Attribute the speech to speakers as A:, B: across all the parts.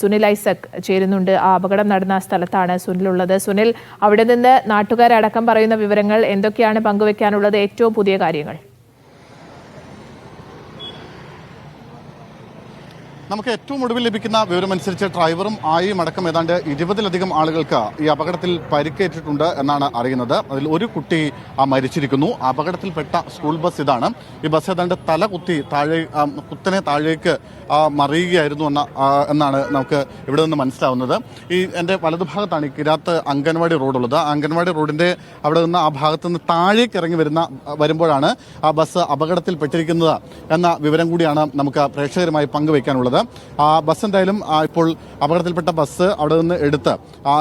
A: സുനിൽ ഐസക് ചേരുന്നുണ്ട്. ആ അപകടം നടന്ന സ്ഥലത്താണ് സുനിലുള്ളത്. സുനിൽ, അവിടെ നിന്ന് നാട്ടുകാരടക്കം പറയുന്ന വിവരങ്ങൾ എന്തൊക്കെയാണ് പങ്കുവെക്കാനുള്ളത്? ഏറ്റവും പുതിയ കാര്യങ്ങൾ.
B: നമുക്ക് ഏറ്റവും ഒടുവിൽ ലഭിക്കുന്ന വിവരമനുസരിച്ച് ഡ്രൈവറും ആയും അടക്കം ഏതാണ്ട് 20-ലധികം ആളുകൾക്ക് ഈ അപകടത്തിൽ പരിക്കേറ്റിട്ടുണ്ട് എന്നാണ് അറിയുന്നത്. അതിൽ ഒരു കുട്ടി മരിച്ചിരിക്കുന്നു. അപകടത്തിൽപ്പെട്ട സ്കൂൾ ബസ് ഇതാണ്. ഈ ബസ് ഏതാണ്ട് തല കുത്തി കുത്തനെ താഴേക്ക് മറിയുകയായിരുന്നു എന്നാണ് നമുക്ക് ഇവിടെ നിന്ന് മനസ്സിലാവുന്നത്. ഈ എൻ്റെ വലതുഭാഗത്താണ് ഈ കിരാത്ത് അംഗൻവാടി റോഡുള്ളത്. അംഗൻവാടി റോഡിൻ്റെ അവിടെ നിന്ന് ആ ഭാഗത്തു നിന്ന് താഴേക്ക് ഇറങ്ങി വരുമ്പോഴാണ് ആ ബസ് അപകടത്തിൽപ്പെട്ടിരിക്കുന്നത് എന്ന വിവരം കൂടിയാണ് നമുക്ക് പ്രേക്ഷകരുമായി പങ്കുവയ്ക്കാനുള്ളത്. ആ ബസ് എന്തായാലും ഇപ്പോൾ അപകടത്തിൽപ്പെട്ട ബസ് അവിടെ നിന്ന് എടുത്ത്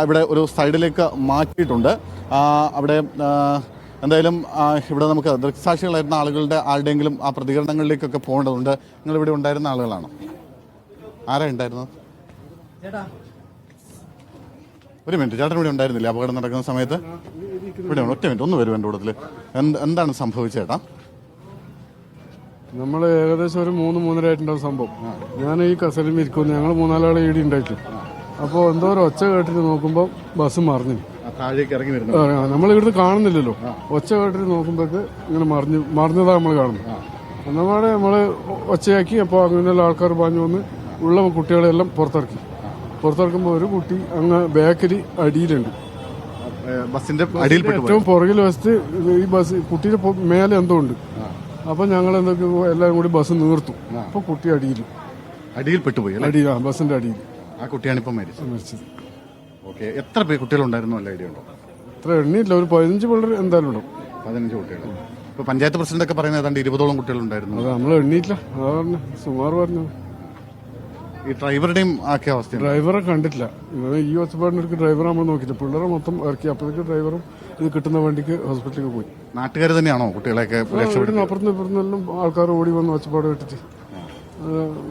B: ഇവിടെ ഒരു സൈഡിലേക്ക് മാറ്റിയിട്ടുണ്ട്. അവിടെ എന്തായാലും ഇവിടെ നമുക്ക് ദൃക്സാക്ഷികളായിരുന്ന ആരുടെയെങ്കിലും ആ പ്രതികരണങ്ങളിലേക്കൊക്കെ പോകേണ്ടതുണ്ട്. നിങ്ങൾ ഇവിടെ ഉണ്ടായിരുന്ന ആളുകളാണോ? ആരാ ഉണ്ടായിരുന്നത്? ഒരു മിനിറ്റ്, ചേട്ടൻ ഇവിടെ ഉണ്ടായിരുന്നില്ല അപകടം നടക്കുന്ന സമയത്ത്? ഇവിടെ ഒറ്റ മിനിറ്റ് ഒന്ന് വരും എൻ്റെ കൂട്ടത്തിൽ. എന്താണ് സംഭവിച്ചേട്ടാ?
C: നമ്മൾ ഏകദേശം ഒരു 3-3:30 ആയിട്ടുണ്ടാവും സംഭവം. ഞാൻ ഈ കസലിൽ ഇരിക്കുന്നു. ഞങ്ങൾ 3-4 ഈടി ഉണ്ടായിട്ട് അപ്പോൾ എന്തോ ഒരു ഒച്ച കേട്ടിട്ട് നോക്കുമ്പോൾ ബസ് മറിഞ്ഞു. നമ്മൾ ഇവിടുന്ന് കാണുന്നില്ലല്ലോ. ഒച്ച കേട്ടിട്ട് നോക്കുമ്പോഴേക്ക് ഇങ്ങനെ മറിഞ്ഞതാണ് നമ്മൾ കാണുന്നത്. എന്നപാടെ നമ്മൾ ഒച്ചയാക്കി. അപ്പോൾ അങ്ങനെയുള്ള ആൾക്കാർ പാഞ്ഞു വന്ന് ഉള്ള കുട്ടികളെല്ലാം പുറത്തിറക്കുമ്പോൾ ഒരു കുട്ടി അങ്ങ് ബാക്കിൽ അടിയിലുണ്ട്.
B: ബസിന്റെ
C: ഏറ്റവും പുറകിൽ വശത്ത് ഈ ബസ് കുട്ടിയുടെ മേലെ എന്തോ ഉണ്ട്. അപ്പൊ ഞങ്ങൾ എന്തൊക്കെ എല്ലാവരും കൂടി ബസ് നീർത്തു. അപ്പൊ കുട്ടി
B: അടിയിൽ പെട്ടുപോയി.
C: ബസിന്റെ അടിയിൽ.
B: ആ കുട്ടിയാണ് ഇപ്പൊ മരിച്ചത്. ഓക്കെ, എത്ര കുട്ടികളുണ്ടായിരുന്നു? നല്ല ഐഡിയ ഉണ്ടോ?
C: എത്ര എണ്ണിയില്ല, ഒരു 15 പിള്ളേർ എന്തായാലും ഉണ്ടാവും.
B: 15 കുട്ടികൾ. ഇപ്പൊ പഞ്ചായത്ത് പ്രസിഡന്റ് ഒക്കെ പറയുന്നത് ഏതാണ്ട് 20ഓളം കുട്ടികളുണ്ടായിരുന്നു.
C: അത് നമ്മൾ എണ്ണിയില്ല, അതാണ് സുമാർ പറഞ്ഞു.
B: ഈ ഡ്രൈവറുടെയും ആക്കിയ അവസ്ഥ?
C: ഡ്രൈവറെ കണ്ടിട്ടില്ല. ഈ ഒച്ചപ്പാടിനൊരു ഡ്രൈവറെ നമ്മൾ നോക്കിയില്ല. പിള്ളേരെ മൊത്തം ഇറക്കി. അപ്പോഴേക്ക് ഡ്രൈവറും ഇത് കിട്ടുന്ന വണ്ടിക്ക് ഹോസ്പിറ്റലിലേക്ക് പോയി.
B: നാട്ടുകാർ തന്നെയാണോ കുട്ടികളെയൊക്കെ?
C: അപ്പുറത്തും ഇപ്പുറത്തെല്ലാം ആൾക്കാർ ഓടി വന്ന് ഒച്ചപ്പാട് കേട്ടിട്ട്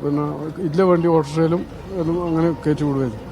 C: പിന്നെ ഇല്ല വണ്ടി ഓട്ടോറിക്ഷയിലും അങ്ങനെ കയറ്റി വിടുമായിരുന്നു.